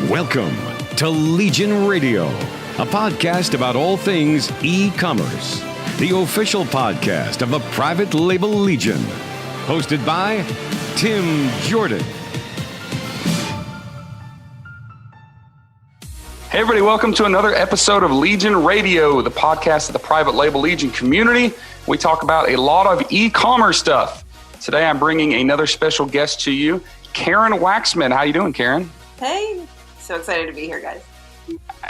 Welcome to Legion Radio, a podcast about all things e-commerce, the official podcast of the private label Legion, hosted by Tim Jordon. Hey everybody, welcome to another episode of Legion Radio, the podcast of the private label Legion community. We talk about a lot of e-commerce stuff. Today I'm bringing another special guest to you, Karen Waksman. How you doing, Karen? Hey, so excited to be here, guys.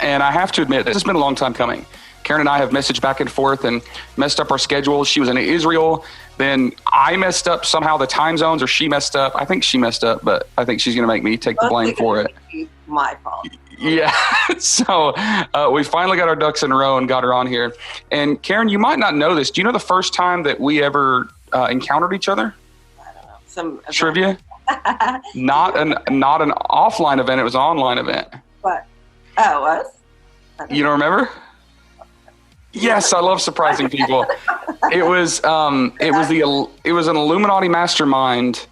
And I have to admit, this has been a long time coming. Karen and I have messaged back and forth and messed up our schedules. She was in Israel, then I messed up somehow the time zones, or she messed up. I think she messed up, but I think she's going to make me take the blame for it. My fault. Yeah. So we finally got our ducks in a row and got her on here. And Karen, you might not know this. Do you know the first time that we ever encountered each other? I don't know. Some trivia? Not an offline event. It was an online event. What? Oh, it was? You don't remember? Yes, I love surprising people. It was an Illuminati Mastermind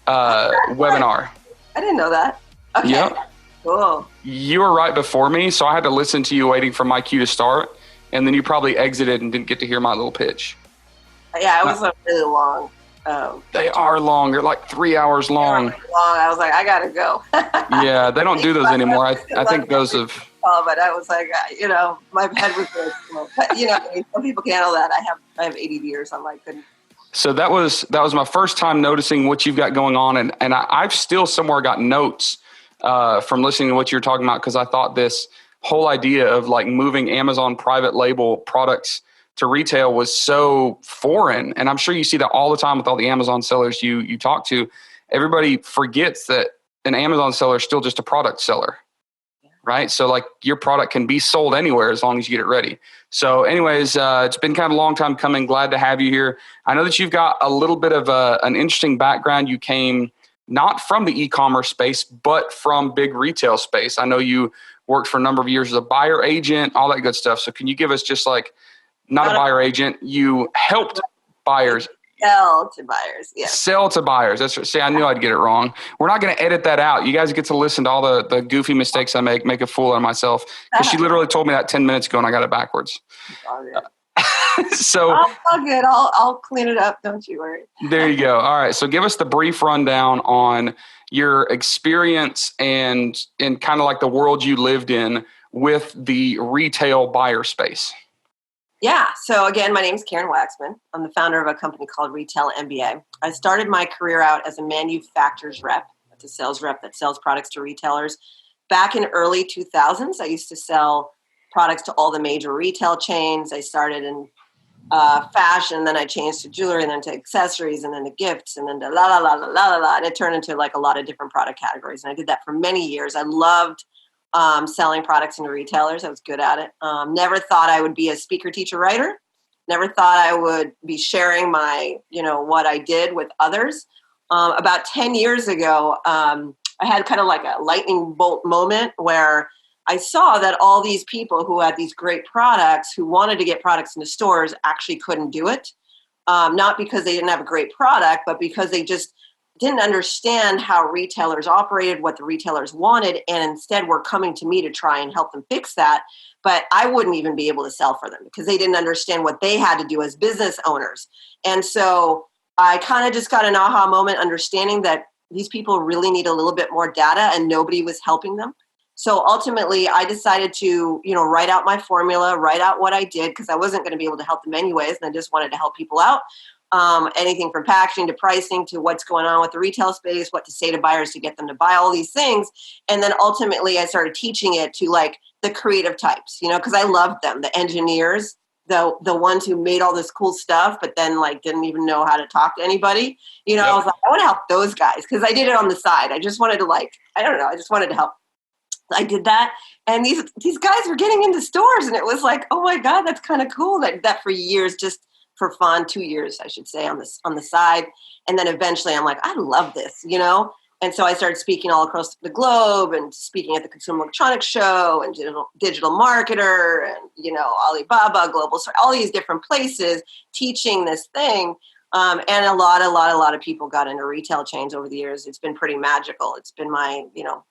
webinar. I didn't know that. Okay. Yep. Cool. You were right before me, so I had to listen to you waiting for my cue to start, and then you probably exited and didn't get to hear my little pitch. Yeah, it was really long. They are long. They're like 3 hours long. I was like, I gotta go. Yeah, they don't do those anymore. I think those have. Oh, but I was like, my head was good. But some people can handle that. I have ADD or something. I couldn't. So that was my first time noticing what you've got going on, and I've still somewhere got notes from listening to what you're talking about, because I thought this whole idea of like moving Amazon private label products to retail was so foreign. And I'm sure you see that all the time with all the Amazon sellers you talk to. Everybody forgets that an Amazon seller is still just a product seller, right? So like your product can be sold anywhere as long as you get it ready. So anyways, it's been kind of a long time coming. Glad to have you here. I know that you've got a little bit of an interesting background. You came not from the e-commerce space, but from big retail space. I know you worked for a number of years as a buyer agent, all that good stuff. So can you give us just like, not a buyer agent, you helped buyers. Sell to buyers, yeah. Sell to buyers. That's right. See, I knew I'd get it wrong. We're not going to edit that out. You guys get to listen to all the goofy mistakes I make a fool out of myself. Because she literally told me that 10 minutes ago and I got it backwards. So all good. I'll clean it up. Don't you worry. There you go. All right. So give us the brief rundown on your experience and kind of like the world you lived in with the retail buyer space. Yeah. So again, my name is Karen Waksman. I'm the founder of a company called Retail MBA. I started my career out as a manufacturer's rep. That's a sales rep that sells products to retailers. Back in early 2000s, I used to sell products to all the major retail chains. I started in fashion, then I changed to jewelry, and then to accessories, and then to gifts, and then to and it turned into like a lot of different product categories. And I did that for many years. I loved selling products into retailers. I was good at it. Never thought I would be a speaker, teacher, writer. Never thought I would be sharing my, what I did with others. About 10 years ago, I had kind of like a lightning bolt moment where I saw that all these people who had these great products, who wanted to get products into stores, actually couldn't do it. Not because they didn't have a great product, but because they just didn't understand how retailers operated, what the retailers wanted, and instead were coming to me to try and help them fix that. But I wouldn't even be able to sell for them because they didn't understand what they had to do as business owners. And so I kind of just got an aha moment understanding that these people really need a little bit more data and nobody was helping them. So ultimately, I decided to, write out my formula, write out what I did, because I wasn't going to be able to help them anyways, and I just wanted to help people out. Anything from packaging to pricing to what's going on with the retail space, what to say to buyers to get them to buy all these things. And then ultimately, I started teaching it to like the creative types, because I loved them, the engineers, the ones who made all this cool stuff, but then like didn't even know how to talk to anybody. Yep. I was like, I want to help those guys because I did it on the side. I just wanted to I just wanted to help. I did that. And these guys were getting into stores and it was like, oh my God, that's kind of cool. That for years, just for fun, 2 years, I should say, on the side. And then eventually I'm like, I love this, And so I started speaking all across the globe and speaking at the Consumer Electronics Show and Digital Marketer and, Alibaba, Global Store, all these different places teaching this thing. And a lot of people got into retail chains over the years. It's been pretty magical. It's been my,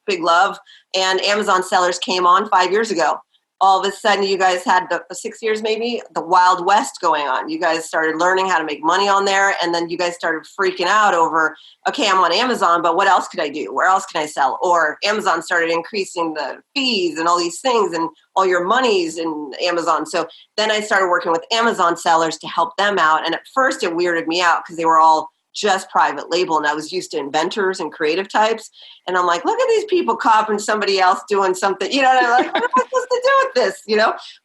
big love. And Amazon sellers came on 5 years ago. All of a sudden, you guys had the 6 years, maybe the Wild West going on. You guys started learning how to make money on there. And then you guys started freaking out over, okay, I'm on Amazon, but what else could I do? Where else can I sell? Or Amazon started increasing the fees and all these things and all your monies in Amazon. So then I started working with Amazon sellers to help them out. And at first it weirded me out because they were all just private label. And I was used to inventors and creative types. And I'm like, look at these people copying somebody else doing something, and I'm like, what am I supposed to do with this,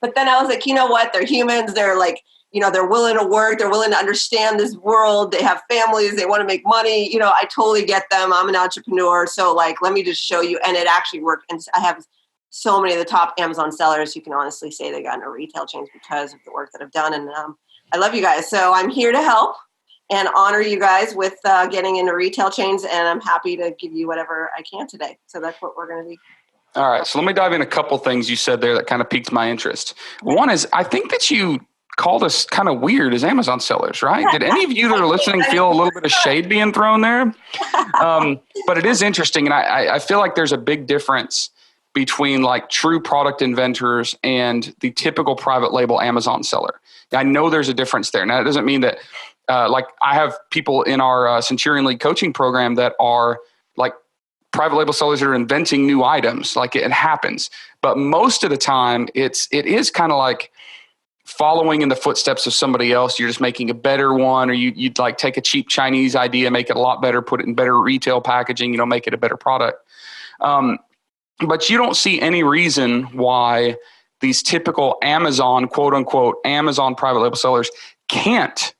But then I was like, you know what? They're humans. They're like, they're willing to work. They're willing to understand this world. They have families. They want to make money. I totally get them. I'm an entrepreneur. So like, let me just show you. And it actually worked. And I have so many of the top Amazon sellers who can honestly say they got into retail chains because of the work that I've done. And I love you guys. So I'm here to help and honor you guys with getting into retail chains. And I'm happy to give you whatever I can today. So that's what we're going to do. All right. So let me dive in a couple things you said there that kind of piqued my interest. One is, I think that you called us kind of weird as Amazon sellers, right? Did any of you that are listening feel a little bit of shade being thrown there? But it is interesting. And I feel like there's a big difference between like true product inventors and the typical private label Amazon seller. I know there's a difference there. Now, it doesn't mean that like I have people in our Centurion League coaching program that are like private label sellers that are inventing new items. Like it happens. But most of the time it is kind of like following in the footsteps of somebody else. You're just making a better one, or you'd like take a cheap Chinese idea, make it a lot better, put it in better retail packaging, make it a better product. But you don't see any reason why these typical Amazon, quote unquote, Amazon private label sellers can't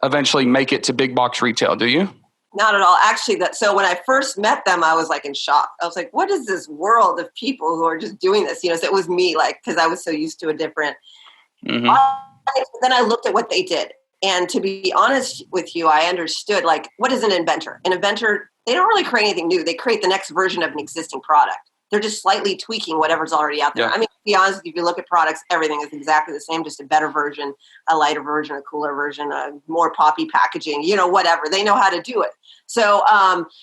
eventually make it to big box retail, do you? Not at all. Actually, so when I first met them, I was like in shock. I was like, what is this world of people who are just doing this? So it was me, like, because I was so used to a different. Mm-hmm. Then I looked at what they did. And to be honest with you, I understood, like, what is an inventor? An inventor, they don't really create anything new. They create the next version of an existing product. They're just slightly tweaking whatever's already out there. Yeah. I mean, to be honest, if you look at products, everything is exactly the same, just a better version, a lighter version, a cooler version, a more poppy packaging, whatever. They know how to do it. So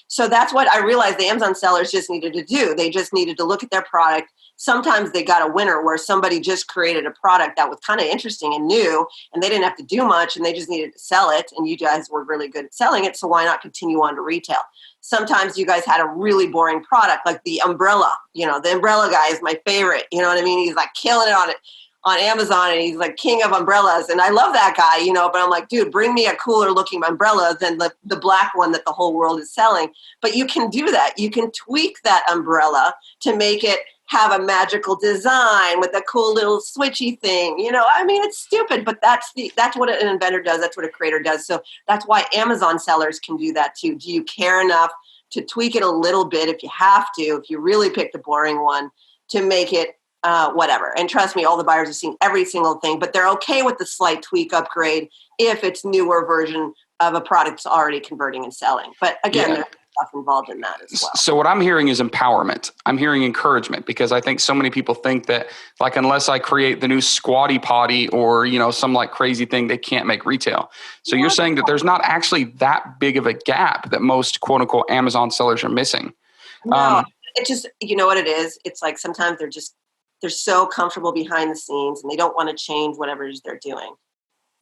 so that's what I realized the Amazon sellers just needed to do. They just needed to look at their product. Sometimes they got a winner where somebody just created a product that was kind of interesting and new, and they didn't have to do much, and they just needed to sell it, and you guys were really good at selling it, so why not continue on to retail? Sometimes you guys had a really boring product, like the umbrella. The umbrella guy is my favorite. You know what I mean? He's like killing it on Amazon, and he's like king of umbrellas. And I love that guy, but I'm like, dude, bring me a cooler looking umbrella than the black one that the whole world is selling. But you can do that. You can tweak that umbrella to make it have a magical design with a cool little switchy thing. I mean, it's stupid, but that's what an inventor does. That's what a creator does. So that's why Amazon sellers can do that too. Do you care enough to tweak it a little bit if you have to, if you really picked a boring one, to make it whatever? And trust me, all the buyers have seen every single thing, but they're okay with the slight tweak upgrade if it's newer version of a product that's already converting and selling. But again, there's stuff involved in that as well. So what I'm hearing is empowerment. I'm hearing encouragement, because I think so many people think that, like, unless I create the new squatty potty or, some like crazy thing, they can't make retail. So you're saying that there's not actually that big of a gap that most quote unquote Amazon sellers are missing. No, it just, you know what it is? It's like sometimes they're so comfortable behind the scenes and they don't want to change whatever it is they're doing.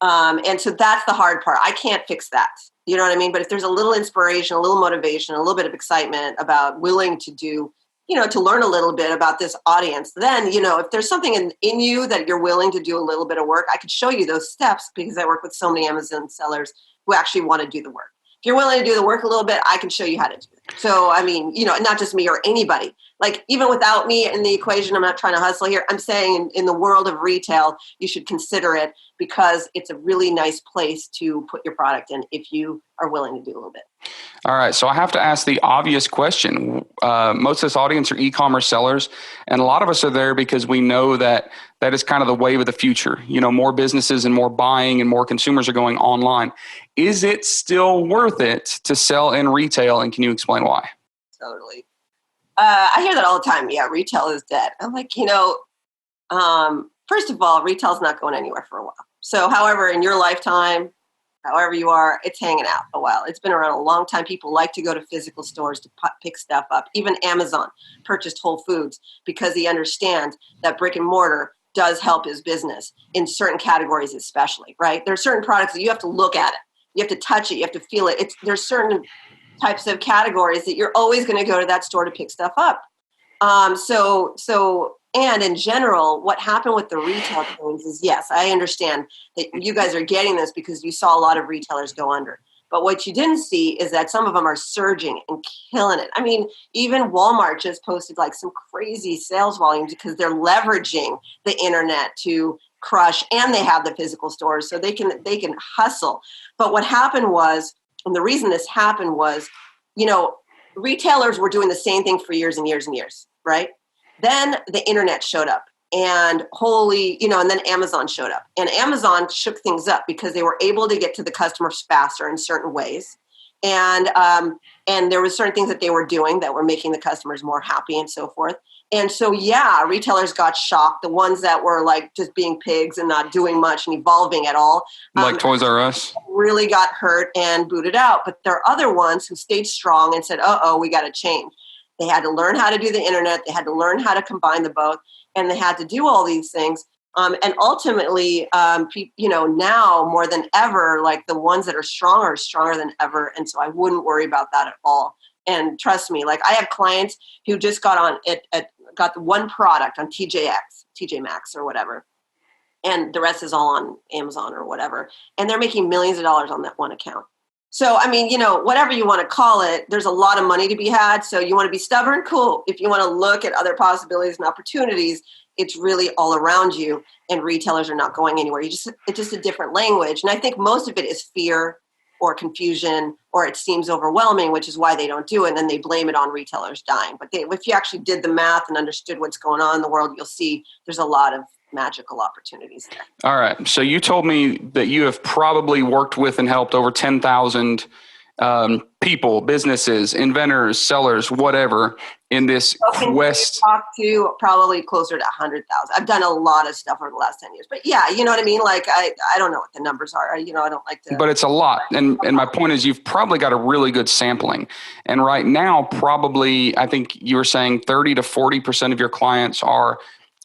And so that's the hard part. I can't fix that. You know what I mean? But if there's a little inspiration, a little motivation, a little bit of excitement about willing to do, to learn a little bit about this audience, then, if there's something in you that you're willing to do a little bit of work, I could show you those steps, because I work with so many Amazon sellers who actually want to do the work. If you're willing to do the work a little bit, I can show you how to do it. So, I mean, not just me or anybody. Like, even without me in the equation, I'm not trying to hustle here. I'm saying in the world of retail, you should consider it, because it's a really nice place to put your product in if you are willing to do a little bit. All right. So I have to ask the obvious question. Most of this audience are e-commerce sellers, and a lot of us are there because we know that is kind of the wave of the future. More businesses and more buying and more consumers are going online. Is it still worth it to sell in retail? And can you explain why? Totally. I hear that all the time. Yeah, retail is dead. I'm like, first of all, retail's not going anywhere for a while. So, however, in your lifetime, however you are, it's hanging out a while. It's been around a long time. People like to go to physical stores to pick stuff up. Even Amazon purchased Whole Foods because he understands that brick and mortar does help his business in certain categories, especially, right? There are certain products that you have to look at it. You have to touch it. You have to feel it. There's certain types of categories that you're always going to go to that store to pick stuff up. And in general, what happened with the retail chains is, yes, I understand that you guys are getting this because you saw a lot of retailers go under. But what you didn't see is that some of them are surging and killing it. I mean, even Walmart just posted like some crazy sales volumes because they're leveraging the internet to crush, and they have the physical stores, so they can hustle. But what happened was, and the reason this happened was, retailers were doing the same thing for years and years and years, right? Then the internet showed up, and and then Amazon showed up, and Amazon shook things up because they were able to get to the customers faster in certain ways. And there were certain things that they were doing that were making the customers more happy and so forth. And so, retailers got shocked. The ones that were like just being pigs and not doing much and evolving at all. Like Toys R Us. Really got hurt and booted out. But there are other ones who stayed strong and said, we got to change. They had to learn how to do the internet. They had to learn how to combine the both. And they had to do all these things. And ultimately, now more than ever, like the ones that are stronger than ever. And so I wouldn't worry about that at all. And trust me, like I have clients who just got on it, got the one product on TJ Maxx or whatever. And the rest is all on Amazon or whatever. And they're making millions of dollars on that one account. So, I mean, whatever you want to call it, there's a lot of money to be had. So you want to be stubborn? Cool. If you want to look at other possibilities and opportunities, it's really all around you, and retailers are not going anywhere. It's just a different language. And I think most of it is fear or confusion, or it seems overwhelming, which is why they don't do it. And then they blame it on retailers dying. But if you actually did the math and understood what's going on in the world, you'll see there's a lot of magical opportunities there. All right. So you told me that you have probably worked with and helped over 10,000 people, businesses, inventors, sellers, whatever, in this quest. Talk to probably closer to 100,000. I've done a lot of stuff over the last 10 years, but yeah, you know what I mean? Like, I don't know what the numbers are. I don't like to. But it's a lot. And my point is, you've probably got a really good sampling. And right now, probably, I think you were saying 30 to 40% of your clients are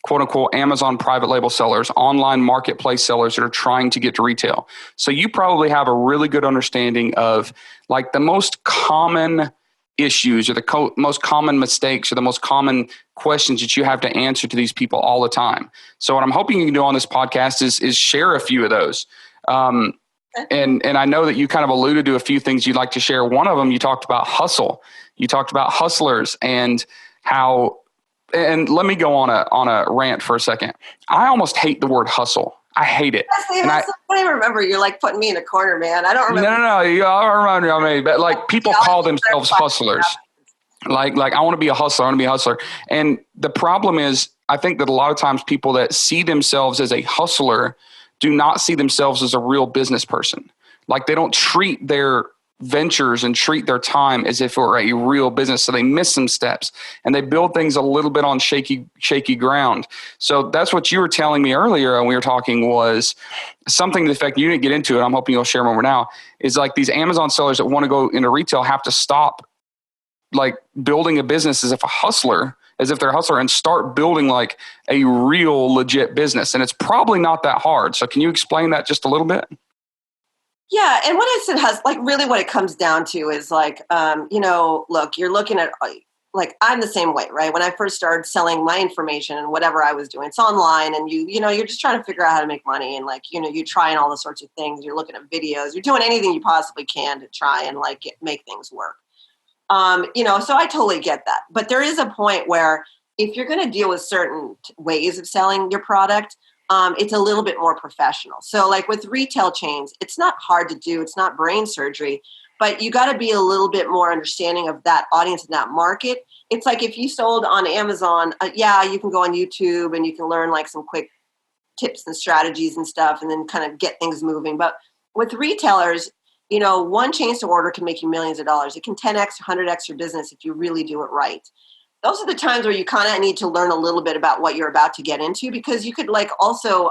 quote unquote Amazon private label sellers, online marketplace sellers that are trying to get to retail. So you probably have a really good understanding of like the most common issues or the most common mistakes or the most common questions that you have to answer to these people all the time. So what I'm hoping you can do on this podcast is share a few of those. And I know that you kind of alluded to a few things you'd like to share. One of them, you talked about hustle. You talked about hustlers and how. And let me go on a rant for a second. I almost hate the word hustle. I hate it. I don't even remember. You're like putting me in a corner, man. I don't remember. No. You all remember me, but like people call themselves hustlers. Like I want to be a hustler. I want to be a hustler. And the problem is, I think that a lot of times people that see themselves as a hustler do not see themselves as a real business person. Like they don't treat their ventures and treat their time as if it were a real business. So they miss some steps and they build things a little bit on shaky ground. So that's what you were telling me earlier when we were talking was something to the effect, you didn't get into it, I'm hoping you'll share more now, is like these Amazon sellers that want to go into retail have to stop like building a business as if they're a hustler and start building like a real legit business. And it's probably not that hard. So can you explain that just a little bit? Yeah. And what I said really what it comes down to is like, look, you're looking at like, I'm the same way, right? When I first started selling my information and whatever I was doing, it's online and you're just trying to figure out how to make money. And like, you're trying all the sorts of things. You're looking at videos, you're doing anything you possibly can to try and like make things work. So I totally get that. But there is a point where if you're going to deal with certain ways of selling your product, it's a little bit more professional. So like with retail chains, it's not hard to do. It's not brain surgery, but you got to be a little bit more understanding of that audience and that market. It's like if you sold on Amazon, you can go on YouTube and you can learn like some quick tips and strategies and stuff and then kind of get things moving. But with retailers, one change to order can make you millions of dollars. It can 10x, 100x your business if you really do it right. those are the times where you kind of need to learn a little bit about what you're about to get into, because you could like also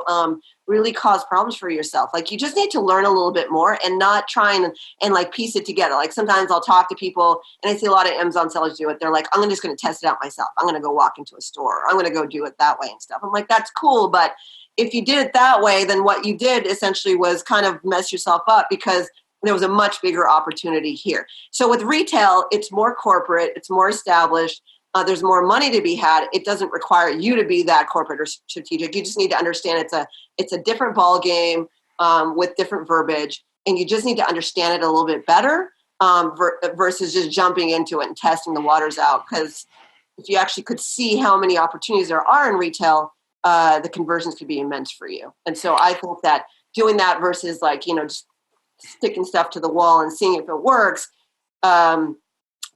really cause problems for yourself. Like you just need to learn a little bit more and not try and like piece it together. Like sometimes I'll talk to people and I see a lot of Amazon sellers do it. They're like, I'm just going to test it out myself. I'm going to go walk into a store. I'm going to go do it that way and stuff. I'm like, that's cool. But if you did it that way, then what you did essentially was kind of mess yourself up, because there was a much bigger opportunity here. So with retail, it's more corporate, it's more established. There's more money to be had. It doesn't require you to be that corporate or strategic. You just need to understand it's a different ball game with different verbiage, and you just need to understand it a little bit better versus just jumping into it and testing the waters out. Because if you actually could see how many opportunities there are in retail, the conversions could be immense for you. And so I think that doing that versus like, just sticking stuff to the wall and seeing if it works,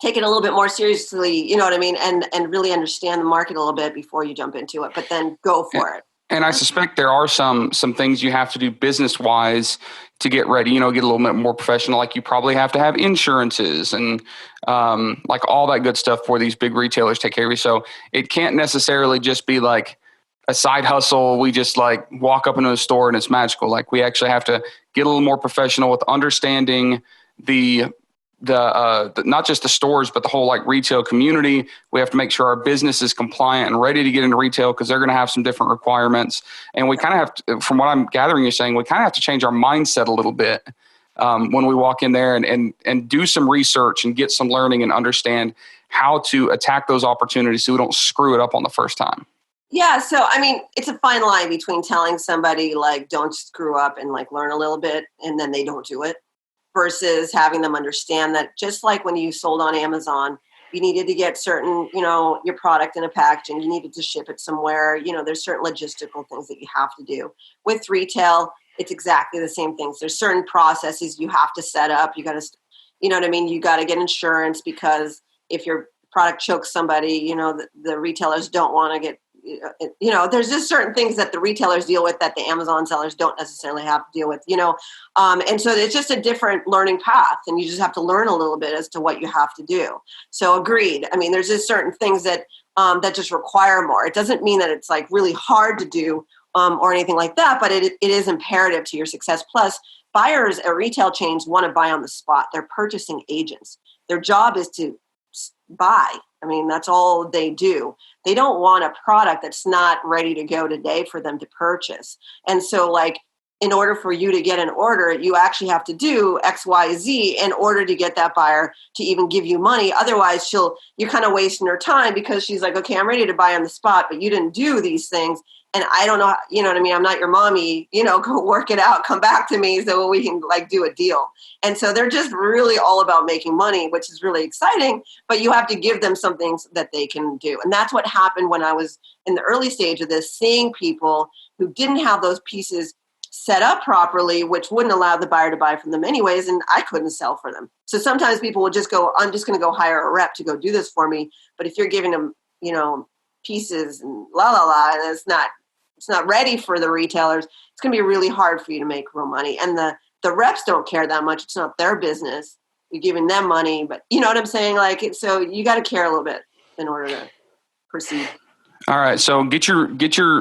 take it a little bit more seriously, you know what I mean? And really understand the market a little bit before you jump into it, but then go for it. And I suspect there are some things you have to do business-wise to get ready, get a little bit more professional. Like you probably have to have insurances and like all that good stuff for these big retailers take care of you. So it can't necessarily just be like a side hustle. We just like walk up into a store and it's magical. Like we actually have to get a little more professional with understanding the not just the stores, but the whole like retail community. We have to make sure our business is compliant and ready to get into retail, because they're going to have some different requirements. And we kind of have to, from what I'm gathering, you're saying we kind of have to change our mindset a little bit when we walk in there and do some research and get some learning and understand how to attack those opportunities so we don't screw it up on the first time. Yeah. So, I mean, it's a fine line between telling somebody like, don't screw up and like learn a little bit and then they don't do it, versus having them understand that just like when you sold on Amazon, you needed to get certain, your product in a packaging, you needed to ship it somewhere, there's certain logistical things that you have to do. With retail, it's exactly the same things. There's certain processes you have to set up. You got to, you know what I mean? You got to get insurance, because if your product chokes somebody, the retailers don't want to get, there's just certain things that the retailers deal with that the Amazon sellers don't necessarily have to deal with, and so it's just a different learning path, and you just have to learn a little bit as to what you have to do. So agreed. I mean, there's just certain things that that just require more. It doesn't mean that it's like really hard to do or anything like that, but it is imperative to your success. Plus, buyers at retail chains want to buy on the spot. They're purchasing agents. Their job is to buy. I mean, that's all they do. They don't want a product that's not ready to go today for them to purchase. And so like, in order for you to get an order, you actually have to do X, Y, Z in order to get that buyer to even give you money. Otherwise, you're kind of wasting her time, because she's like, okay, I'm ready to buy on the spot, but you didn't do these things. And I don't know, you know what I mean? I'm not your mommy, go work it out, come back to me so we can like do a deal. And so they're just really all about making money, which is really exciting, but you have to give them some things that they can do. And that's what happened when I was in the early stage of this, seeing people who didn't have those pieces set up properly, which wouldn't allow the buyer to buy from them anyways, and I couldn't sell for them. So sometimes people will just go, I'm just going to go hire a rep to go do this for me. But if you're giving them, pieces and and it's not ready for the retailers, it's going to be really hard for you to make real money. And the reps don't care that much. It's not their business. You're giving them money, but you know what I'm saying? Like, so you got to care a little bit in order to proceed. All right. So get your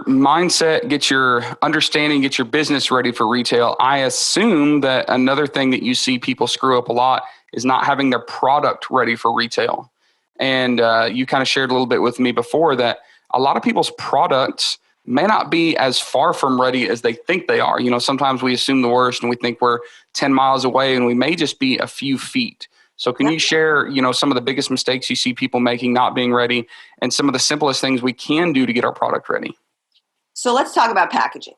mindset, get your understanding, get your business ready for retail. I assume that another thing that you see people screw up a lot is not having their product ready for retail. And you kind of shared a little bit with me before that a lot of people's products may not be as far from ready as they think they are. Sometimes we assume the worst and we think we're 10 miles away, and we may just be a few feet. So can you share, some of the biggest mistakes you see people making, not being ready, and some of the simplest things we can do to get our product ready? So let's talk about packaging.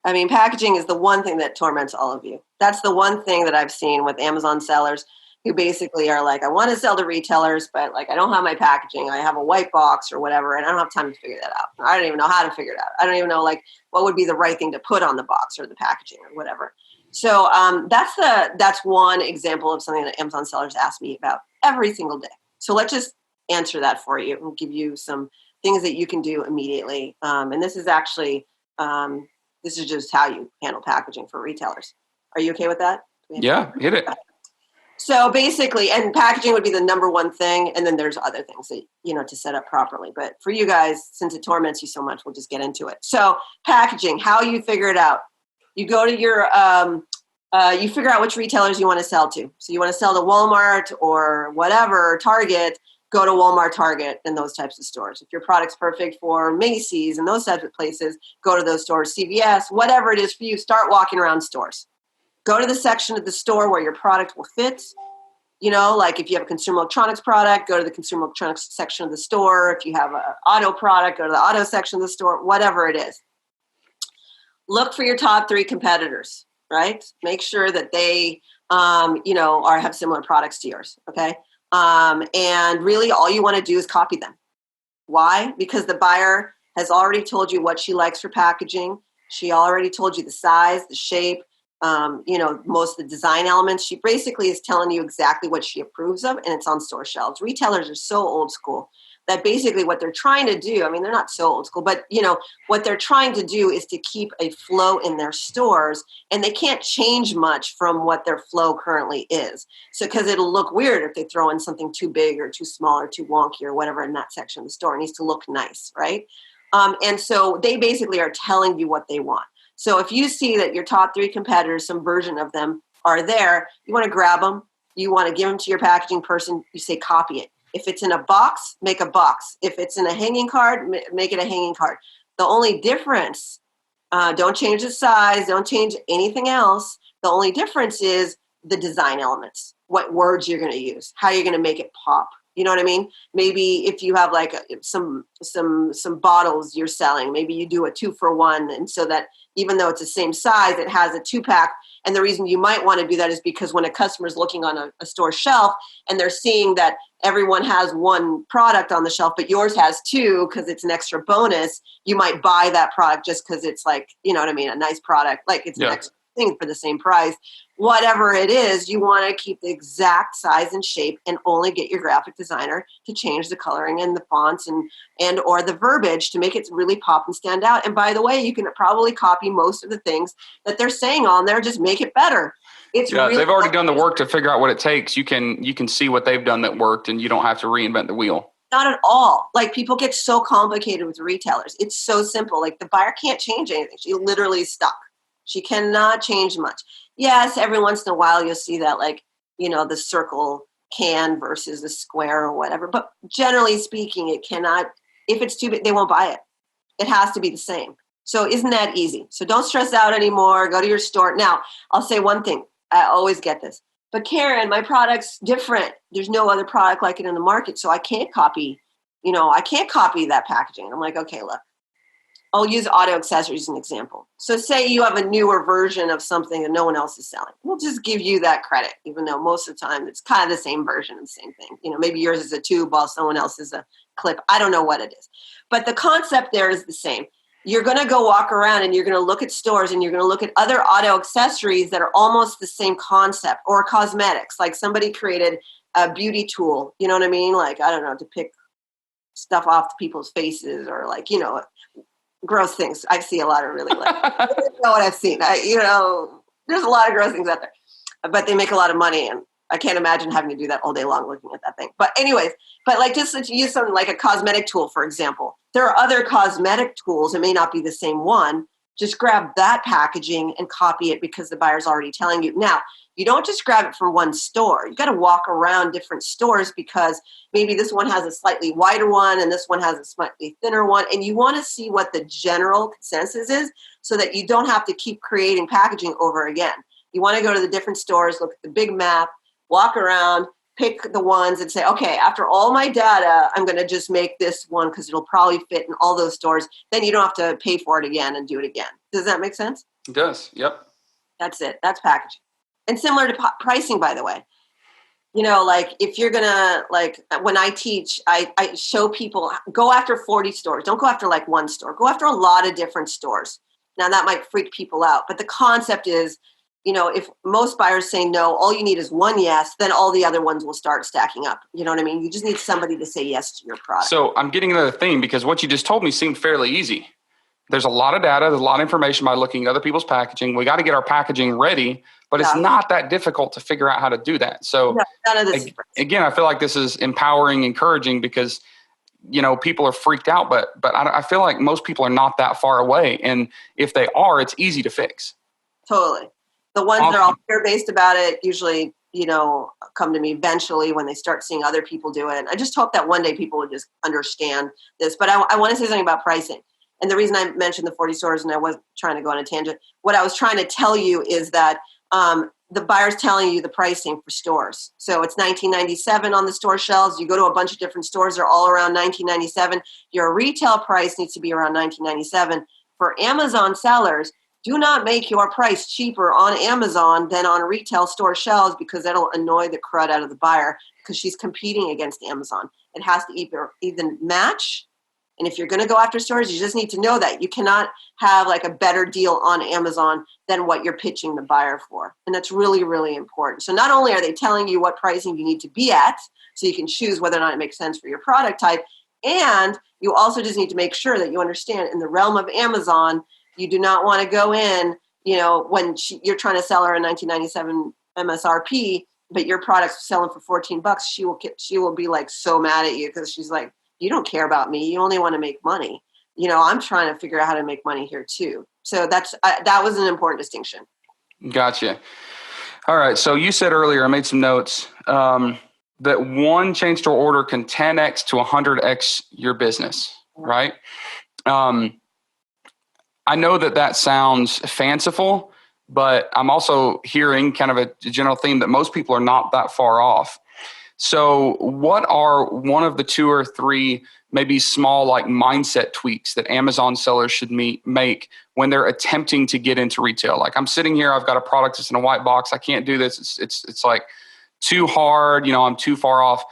I mean, packaging is the one thing that torments all of you. That's the one thing that I've seen with Amazon sellers who basically are like, I want to sell to retailers, but like, I don't have my packaging. I have a white box or whatever, and I don't have time to figure that out. I don't even know how to figure it out. I don't even know like what would be the right thing to put on the box or the packaging or whatever. So that's one example of something that Amazon sellers ask me about every single day. So let's just answer that for you and give you some things that you can do immediately. And this is actually, this is just how you handle packaging for retailers. Are you okay with that? Yeah, hit it. So basically, and packaging would be the number one thing. And then there's other things that, to set up properly. But for you guys, since it torments you so much, we'll just get into it. So packaging, how you figure it out. You go to your, you figure out which retailers you want to sell to. So you want to sell to Walmart or whatever, Target, go to Walmart, Target, and those types of stores. If your product's perfect for Macy's and those types of places, go to those stores, CVS, whatever it is for you, start walking around stores. Go to the section of the store where your product will fit. Like if you have a consumer electronics product, go to the consumer electronics section of the store. If you have an auto product, go to the auto section of the store, whatever it is. Look for your top 3 competitors, right? Make sure that they, have similar products to yours, okay? And really all you want to do is copy them. Why? Because the buyer has already told you what she likes for packaging. She already told you the size, the shape, most of the design elements. She basically is telling you exactly what she approves of, and it's on store shelves. Retailers are so old school that basically what they're trying to do, they're not so old school, but what they're trying to do is to keep a flow in their stores, and they can't change much from what their flow currently is. So, because it'll look weird if they throw in something too big or too small or too wonky or whatever in that section of the store. It needs to look nice, right? And so they basically are telling you what they want. So if you see that your top 3 competitors, some version of them are there, you want to grab them. You want to give them to your packaging person. You say, copy it. If it's in a box, make a box. If it's in a hanging card, make it a hanging card. The only difference, don't change the size, don't change anything else. The only difference is the design elements, what words you're going to use, how you're going to make it pop. You know what I mean? Maybe if you have like some bottles you're selling, maybe you do a 2-for-1, and so that even though it's the same size, it has a 2-pack. And the reason you might want to do that is because when a customer is looking on a store shelf and they're seeing that everyone has 1 product on the shelf, but yours has 2 because it's an extra bonus, you might buy that product just because it's like, a nice product, like it's an extra thing for the same price. Whatever it is, you want to keep the exact size and shape and only get your graphic designer to change the coloring and the fonts and or the verbiage to make it really pop and stand out. And by the way, you can probably copy most of the things that they're saying on there, just make it better. It's really they've already done the work to figure out what it takes. You can see what they've done that worked, and you don't have to reinvent the wheel. Not at all. Like, people get so complicated with retailers. It's so simple. Like, the buyer can't change anything. She literally is stuck. She cannot change much. Yes, every once in a while you'll see that, like, the circle can versus the square or whatever. But generally speaking, it cannot, if it's too big, they won't buy it. It has to be the same. So isn't that easy? So don't stress out anymore. Go to your store. Now, I'll say one thing. I always get this. But Karen, my product's different. There's no other product like it in the market. So I can't copy, that packaging. And I'm like, okay, look. I'll use auto accessories as an example. So say you have a newer version of something that no one else is selling. We'll just give you that credit, even though most of the time it's kind of the same version of the same thing. Maybe yours is a tube while someone else is a clip. I don't know what it is. But the concept there is the same. You're going to go walk around and you're going to look at stores and you're going to look at other auto accessories that are almost the same concept, or cosmetics. Like somebody created a beauty tool, you know what I mean? Like, I don't know, to pick stuff off people's faces, or like, gross things. I see a lot of really I don't know what I've seen. There's a lot of gross things out there, but they make a lot of money, and I can't imagine having to do that all day long looking at that thing. But anyways, like just to use something like a cosmetic tool, for example, there are other cosmetic tools. It may not be the same one. Just grab that packaging and copy it because the buyer's already telling you. Now, you don't just grab it from one store. You got to walk around different stores because maybe this one has a slightly wider one and this one has a slightly thinner one. And you want to see what the general consensus is so that you don't have to keep creating packaging over again. You want to go to the different stores, look at the big map, walk around, pick the ones and say, okay, after all my data, I'm going to just make this one because it'll probably fit in all those stores. Then you don't have to pay for it again and do it again. Does that make sense? It does. Yep. That's it. That's packaging. And similar to pricing, by the way. Like if you're going to, like when I teach, I show people, go after 40 stores. Don't go after like one store. Go after a lot of different stores. Now that might freak people out. But the concept is, if most buyers say no, all you need is one yes, then all the other ones will start stacking up. You know what I mean? You just need somebody to say yes to your product. So I'm getting another thing because what you just told me seemed fairly easy. There's a lot of data. There's a lot of information by looking at other people's packaging. We got to get our packaging ready but it's not that difficult to figure out how to do that. So none of this again, I feel like this is empowering, encouraging, because people are freaked out, but I feel like most people are not that far away. And if they are, it's easy to fix. Totally. The ones that are all fear-based about it usually, come to me eventually when they start seeing other people do it. I just hope that one day people will just understand this. But I want to say something about pricing. And the reason I mentioned the 40 stores, and I wasn't trying to go on a tangent, what I was trying to tell you is that the buyer's telling you the pricing for stores. So it's $19.97 on the store shelves. You go to a bunch of different stores, they're all around $19.97. Your retail price needs to be around $19.97. For Amazon sellers, do not make your price cheaper on Amazon than on retail store shelves, because that'll annoy the crud out of the buyer, because she's competing against Amazon. It has to even match. And if you're going to go after stores, you just need to know that you cannot have like a better deal on Amazon than what you're pitching the buyer for. And that's really, really important. So not only are they telling you what pricing you need to be at, so you can choose whether or not it makes sense for your product type, and you also just need to make sure that you understand in the realm of Amazon, you do not want to go in, when you're trying to sell her a $19.97 MSRP, but your product's selling for $14. She will be like so mad at you, because she's like, you don't care about me. You only want to make money. I'm trying to figure out how to make money here too. So that was an important distinction. Gotcha. All right. So you said earlier, I made some notes, that one chain store order can 10x to 100x your business, right? I know that sounds fanciful, but I'm also hearing kind of a general theme that most people are not that far off. So what are one of the 2 or 3 maybe small like mindset tweaks that Amazon sellers should make when they're attempting to get into retail? Like, I'm sitting here, I've got a product that's in a white box. I can't do this. It's like too hard. I'm too far off.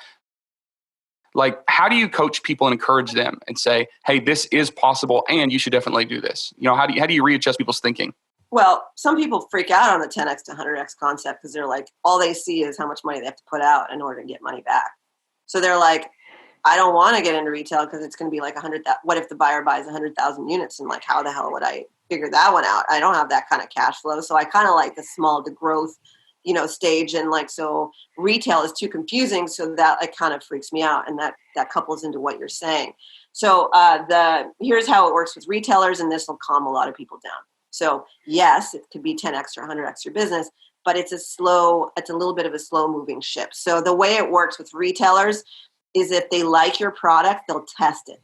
Like, how do you coach people and encourage them and say, hey, this is possible and you should definitely do this? How do you readjust people's thinking? Well, some people freak out on the 10x to 100x concept, because they're like, all they see is how much money they have to put out in order to get money back. So they're like, I don't want to get into retail because it's going to be like 100,000. What if the buyer buys 100,000 units? And like, how the hell would I figure that one out? I don't have that kind of cash flow. So I kind of like the small to growth, stage. And like, so retail is too confusing. So that like kind of freaks me out. And that couples into what you're saying. So here's how it works with retailers, and this will calm a lot of people down. So yes, it could be 10x or 100x your business, but it's a little bit of a slow moving ship. So the way it works with retailers is if they like your product, they'll test it.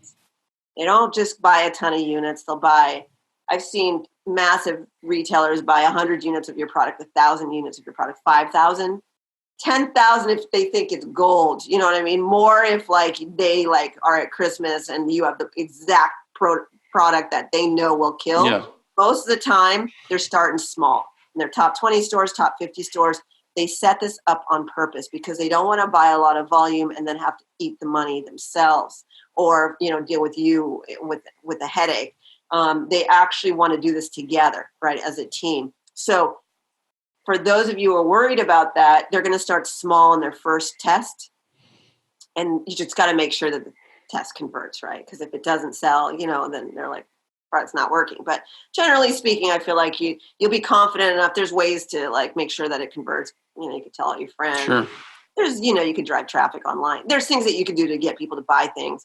They don't just buy a ton of units. I've seen massive retailers buy 100 units of your product, 1,000 units of your product, 5,000, 10,000 if they think it's gold. You know what I mean? More if like they like are at Christmas and you have the exact product that they know will kill. Yeah. Most of the time, they're starting small. In their top 20 stores, top 50 stores, they set this up on purpose because they don't want to buy a lot of volume and then have to eat the money themselves, or deal with you with a headache. They actually want to do this together, right, as a team. So for those of you who are worried about that, they're going to start small in their first test, and you just got to make sure that the test converts, right? Because if it doesn't sell, then they're like, it's not working. But generally speaking, I feel like you'll be confident enough. There's ways to like make sure that it converts. You can tell all your friends. Sure. There's, you can drive traffic online. There's things that you can do to get people to buy things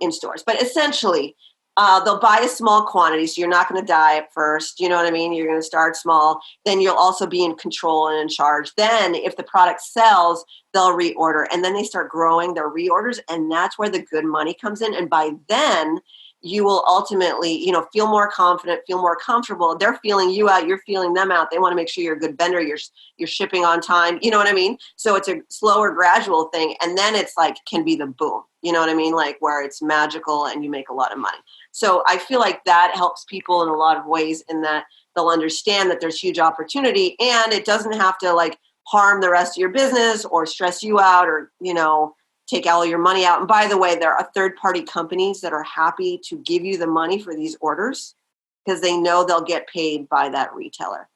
in stores. But essentially, they'll buy a small quantity, so you're not going to die at first. You know what I mean? You're going to start small. Then you'll also be in control and in charge. Then if the product sells, they'll reorder. And then they start growing their reorders, and that's where the good money comes in. And by then, you will ultimately, feel more confident, feel more comfortable. They're feeling you out. You're feeling them out. They want to make sure you're a good vendor. You're shipping on time. You know what I mean? So it's a slower, gradual thing. And then it's like, can be the boom. You know what I mean? Like where it's magical and you make a lot of money. So I feel like that helps people in a lot of ways, in that they'll understand that there's huge opportunity, and it doesn't have to like harm the rest of your business or stress you out or, take all your money out. And by the way, there are third-party companies that are happy to give you the money for these orders because they know they'll get paid by that retailer.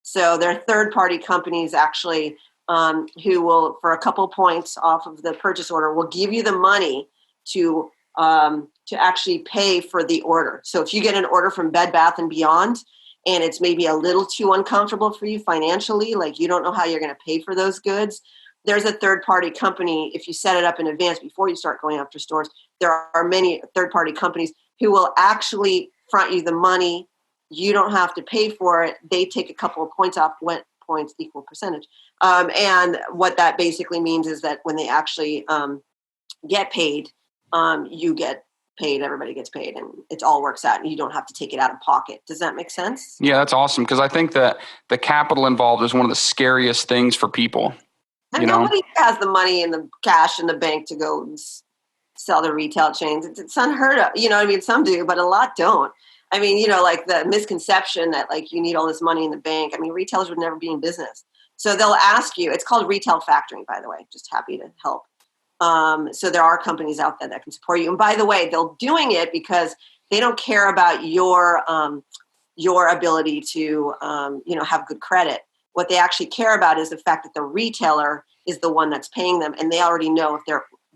So there are third-party companies actually who will, for a couple points off of the purchase order, will give you the money to actually pay for the order. So if you get an order from Bed Bath & Beyond and it's maybe a little too uncomfortable for you financially, like you don't know how you're going to pay for those goods, there's a third-party company. If you set it up in advance before you start going after stores, there are many third-party companies who will actually front you the money. You don't have to pay for it. They take a couple of points off. What points equal percentage? And what that basically means is that when they actually get paid, you get paid, everybody gets paid, and it all works out, and you don't have to take it out of pocket. Does that make sense? Yeah, that's awesome, because I think that the capital involved is one of the scariest things for people. And nobody has the money and the cash in the bank to go and sell the retail chains. It's unheard of. You know what I mean? Some do, but a lot don't. I mean, like the misconception that like you need all this money in the bank. I mean, retailers would never be in business. So they'll ask you, it's called retail factoring, by the way, just happy to help. So there are companies out there that can support you. And by the way, they're doing it because they don't care about your ability to, have good credit. What they actually care about is the fact that the retailer is the one that's paying them, and they already know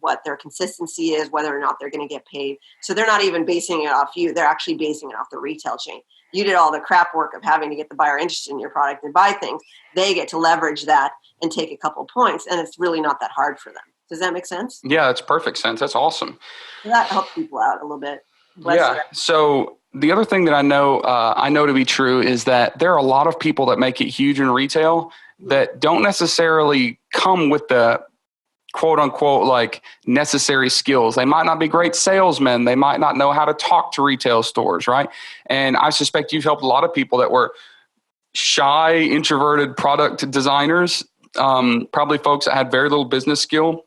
what their consistency is, whether or not they're going to get paid. So they're not even basing it off you. They're actually basing it off the retail chain. You did all the crap work of having to get the buyer interested in your product and buy things. They get to leverage that and take a couple of points, and it's really not that hard for them. Does that make sense? Yeah, that's perfect sense. That's awesome. So that helps people out a little bit. Yeah. So the other thing that I know to be true is that there are a lot of people that make it huge in retail that don't necessarily come with the quote unquote like necessary skills. They might not be great salesmen. They might not know how to talk to retail stores, right? And I suspect you've helped a lot of people that were shy, introverted product designers, probably folks that had very little business skill,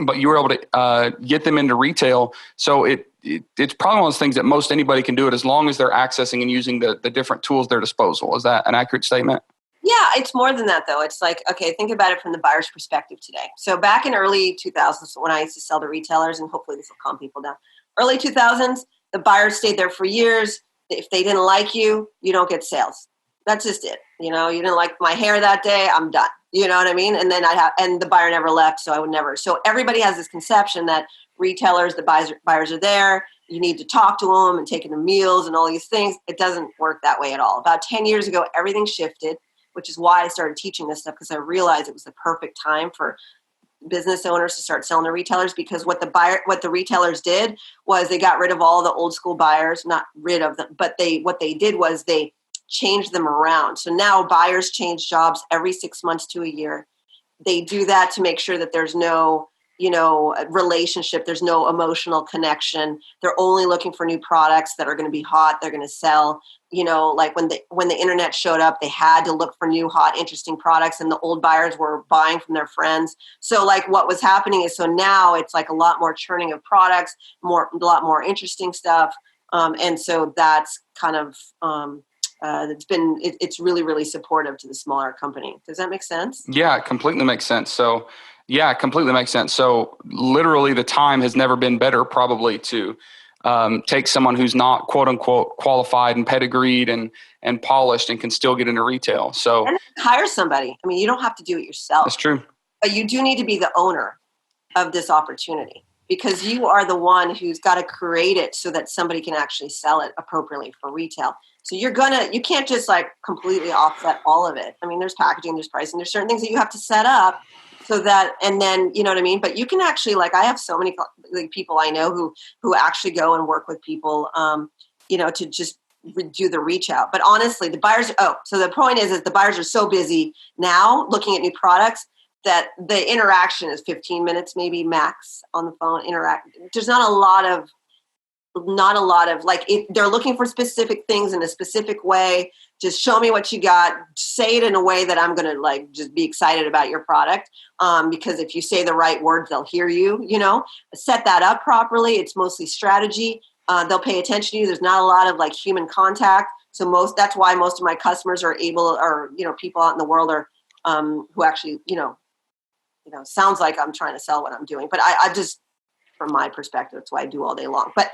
but you were able to get them into retail. So it's probably one of those things that most anybody can do it as long as they're accessing and using the different tools at their disposal. Is that an accurate statement? Yeah, it's more than that, though. It's like, okay, think about it from the buyer's perspective today. So back in early 2000s, when I used to sell to retailers, and hopefully this will calm people down. Early 2000s, the buyers stayed there for years. If they didn't like you, you don't get sales. That's just it. You didn't like my hair that day, I'm done. You know what I mean? And then and the buyer never left, so I would never. So everybody has this conception that retailers, the buyers are there. You need to talk to them and take them to meals and all these things. It doesn't work that way at all. About 10 years ago, everything shifted, which is why I started teaching this stuff, because I realized it was the perfect time for business owners to start selling to retailers, because what the retailers did was they got rid of all the old school buyers, not rid of them, but what they did was they changed them around. So now buyers change jobs every 6 months to a year. They do that to make sure that there's no, relationship. There's no emotional connection. They're only looking for new products that are going to be hot. They're going to sell. Like when the internet showed up, they had to look for new, hot, interesting products, and the old buyers were buying from their friends. So like what was happening is, so now it's like a lot more churning of products, a lot more interesting stuff. And so that's kind of, it's really, really supportive to the smaller company. Does that make sense? Yeah, it completely makes sense. So literally the time has never been better probably to take someone who's not quote unquote qualified and pedigreed and polished and can still get into retail. So and hire somebody. I mean, you don't have to do it yourself. That's true. But you do need to be the owner of this opportunity, because you are the one who's got to create it so that somebody can actually sell it appropriately for retail. So you can't just like completely offset all of it. I mean, there's packaging, there's pricing, there's certain things that you have to set up so that, and then, you know what I mean? But you can actually, like, I have so many people I know who actually go and work with people, to just do the reach out. But honestly, so the point is the buyers are so busy now looking at new products that the interaction is 15 minutes, maybe max on the phone There's not a lot of like, if they're looking for specific things in a specific way, just show me what you got, say it in a way that I'm going to like, just be excited about your product. Because if you say the right words, they'll hear you, set that up properly. It's mostly strategy. They'll pay attention to you. There's not a lot of like human contact. So that's why most of my customers are people out in the world are, who actually, sounds like I'm trying to sell what I'm doing, but I just, from my perspective, that's what I do all day long. But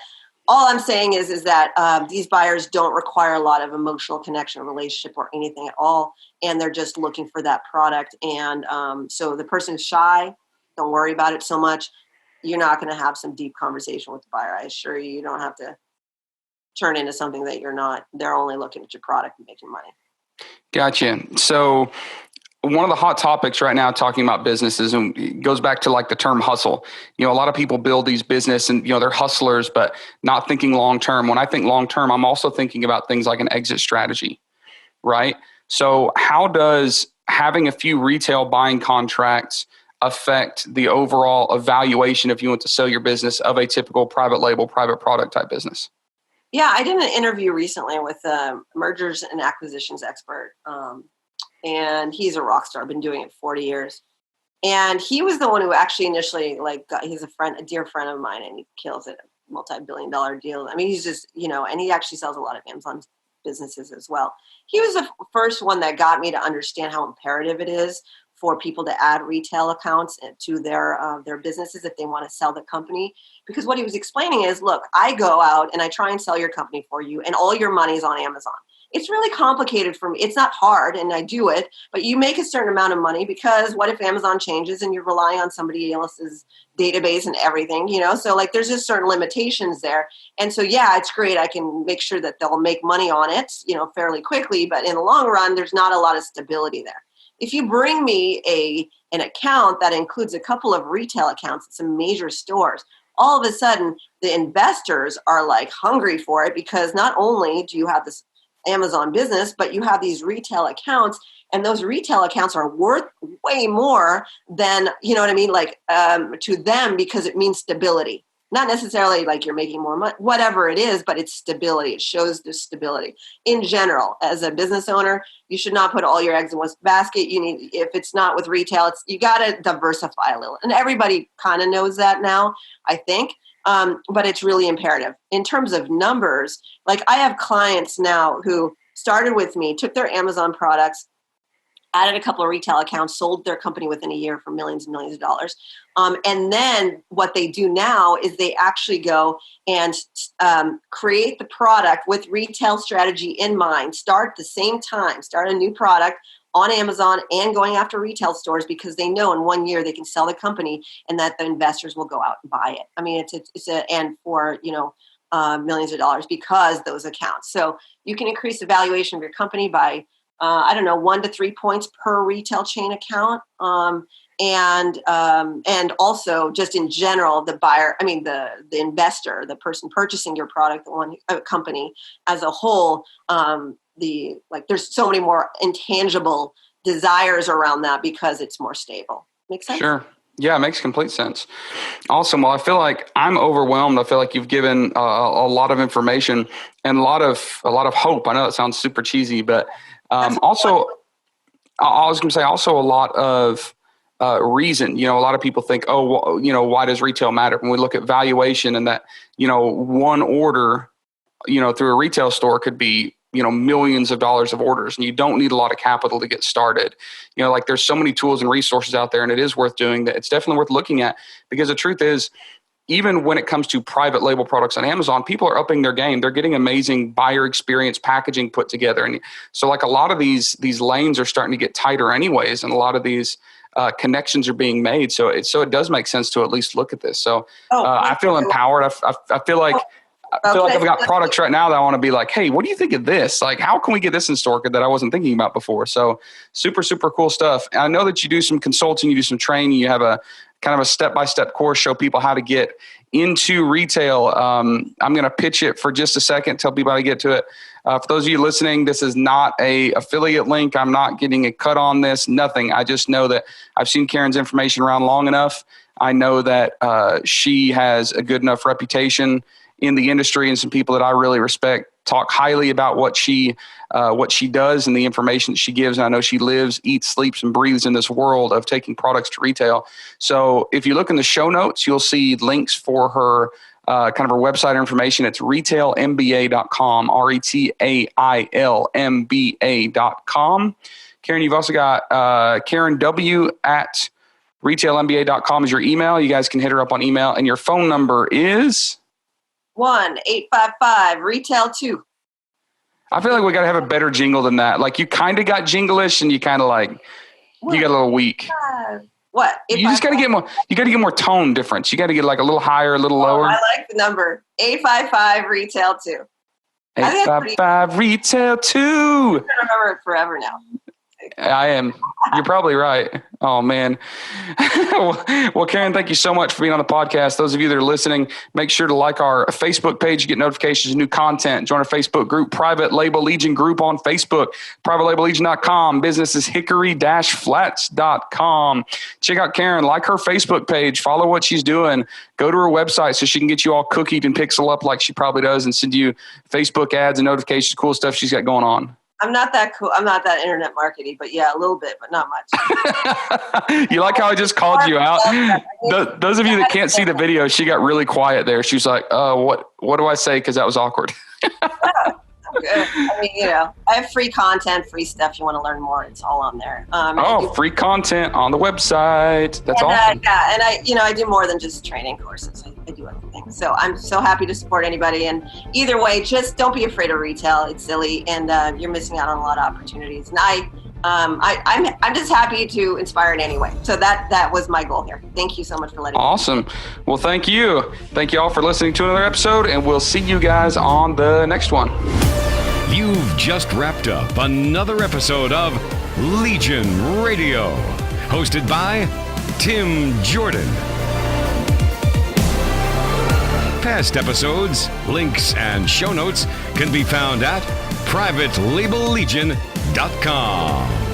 all I'm saying is that these buyers don't require a lot of emotional connection, relationship, or anything at all. And they're just looking for that product. And so the person who's shy, don't worry about it so much. You're not going to have some deep conversation with the buyer. I assure you, you don't have to turn into something that you're not. They're only looking at your product and making money. Gotcha. So one of the hot topics right now talking about businesses, and it goes back to like the term hustle. A lot of people build these business and, they're hustlers, but not thinking long-term. When I think long-term, I'm also thinking about things like an exit strategy, right? So how does having a few retail buying contracts affect the overall evaluation if you want to sell your business of a typical private label, private product type business? Yeah, I did an interview recently with a mergers and acquisitions expert. And he's a rock star, been doing it 40 years. And he was the one who actually initially, he's a dear friend of mine, and he kills it, multi-billion-dollar deal. I mean, he's just, and he actually sells a lot of Amazon businesses as well. He was the first one that got me to understand how imperative it is for people to add retail accounts to their businesses if they want to sell the company. Because what he was explaining is, look, I go out and I try and sell your company for you, and all your money is on Amazon. It's really complicated for me. It's not hard, and I do it, but you make a certain amount of money because what if Amazon changes and you're relying on somebody else's database and everything, So there's just certain limitations there. And so, yeah, it's great. I can make sure that they'll make money on it, fairly quickly, but in the long run, there's not a lot of stability there. If you bring me an account that includes a couple of retail accounts at some major stores, all of a sudden the investors are hungry for it, because not only do you have this Amazon business, but you have these retail accounts, and those retail accounts are worth way more than, to them, because it means stability. Not necessarily you're making more money, whatever it is, but it's stability. It shows the stability. In general, as a business owner, you should not put all your eggs in one basket. If it's not with retail, you got to diversify a little. And everybody kind of knows that now, I think. But it's really imperative. In terms of numbers, I have clients now who started with me, took their Amazon products, added a couple of retail accounts, sold their company within a year for millions and millions of dollars. And then what they do now is they actually go and create the product with retail strategy in mind, start a new product on Amazon and going after retail stores, because they know in 1 year they can sell the company and that the investors will go out and buy it. I mean, and for, millions of dollars because those accounts. So you can increase the valuation of your company by, 1 to 3 points per retail chain account. And also just in general, the buyer, the investor, the person purchasing your product, company as a whole, there's so many more intangible desires around that because it's more stable. Make sense? Sure. Yeah, it makes complete sense. Awesome. Well, I feel like I'm overwhelmed. I feel like you've given a lot of information and a lot of hope. I know it sounds super cheesy, but also, I was going to say also a lot of reason. A lot of people think, why does retail matter? When we look at valuation and that, one order, through a retail store could be, millions of dollars of orders, and you don't need a lot of capital to get started. There's so many tools and resources out there, and it is worth doing that. It's definitely worth looking at, because the truth is, even when it comes to private label products on Amazon, people are upping their game. They're getting amazing buyer experience packaging put together. And so a lot of these lanes are starting to get tighter anyways. And a lot of these connections are being made. So it does make sense to at least look at this. So I feel empowered. I feel like I've got products right now that I want to be like, hey, what do you think of this? How can we get this in store that I wasn't thinking about before? So super, super cool stuff. And I know that you do some consulting, you do some training, you have a kind of a step-by-step course, show people how to get into retail. I'm going to pitch it for just a second, tell people how to get to it. For those of you listening, this is not a affiliate link. I'm not getting a cut on this, nothing. I just know that I've seen Karen's information around long enough. I know that she has a good enough reputation in the industry, and some people that I really respect talk highly about what she does and the information that she gives. And I know she lives, eats, sleeps, and breathes in this world of taking products to retail. So if you look in the show notes, you'll see links for her kind of her website information. It's retailmba.com, retailmba.com. Karen, you've also got Karen W at retailmba.com is your email. You guys can hit her up on email, and your phone number is 1-855-RETAIL-2. I feel like we got to have a better jingle than that. You kind of got jingle-ish, and you kind of you got a little weak. What? You just got to get more. You got to get more tone difference. You got to get a little higher, a little lower. I like the number 855-RETAIL-2. I think that's 855 Retail 2. I'm going to remember it forever now. I am. You're probably right. Oh, man. Well, Karen, thank you so much for being on the podcast. Those of you that are listening, make sure to like our Facebook page to get notifications of new content. Join our Facebook group, Private Label Legion group on Facebook, privatelabellegion.com. Business is hickory-flats.com. Check out Karen. Like her Facebook page. Follow what she's doing. Go to her website so she can get you all cookied and pixel up like she probably does and send you Facebook ads and notifications, cool stuff she's got going on. I'm not that cool. I'm not that internet marketing, but yeah, a little bit, but not much. You like how I just called you out? Those of you that can't see the video, she got really quiet there. She was like, what do I say? Because that was awkward. I mean, I have free content, free stuff. You want to learn more, it's all on there. Free content on the website. That's awesome. Yeah, and I do more than just training courses. I do everything. So I'm so happy to support anybody. And either way, just don't be afraid of retail. It's silly, and you're missing out on a lot of opportunities. And I'm just happy to inspire in any way. So that was my goal here. Thank you so much for letting me. Awesome. Well, thank you. Thank you all for listening to another episode, and we'll see you guys on the next one. You've just wrapped up another episode of Legion Radio, hosted by Tim Jordon. Past episodes, links, and show notes can be found at privatelabellegion.com.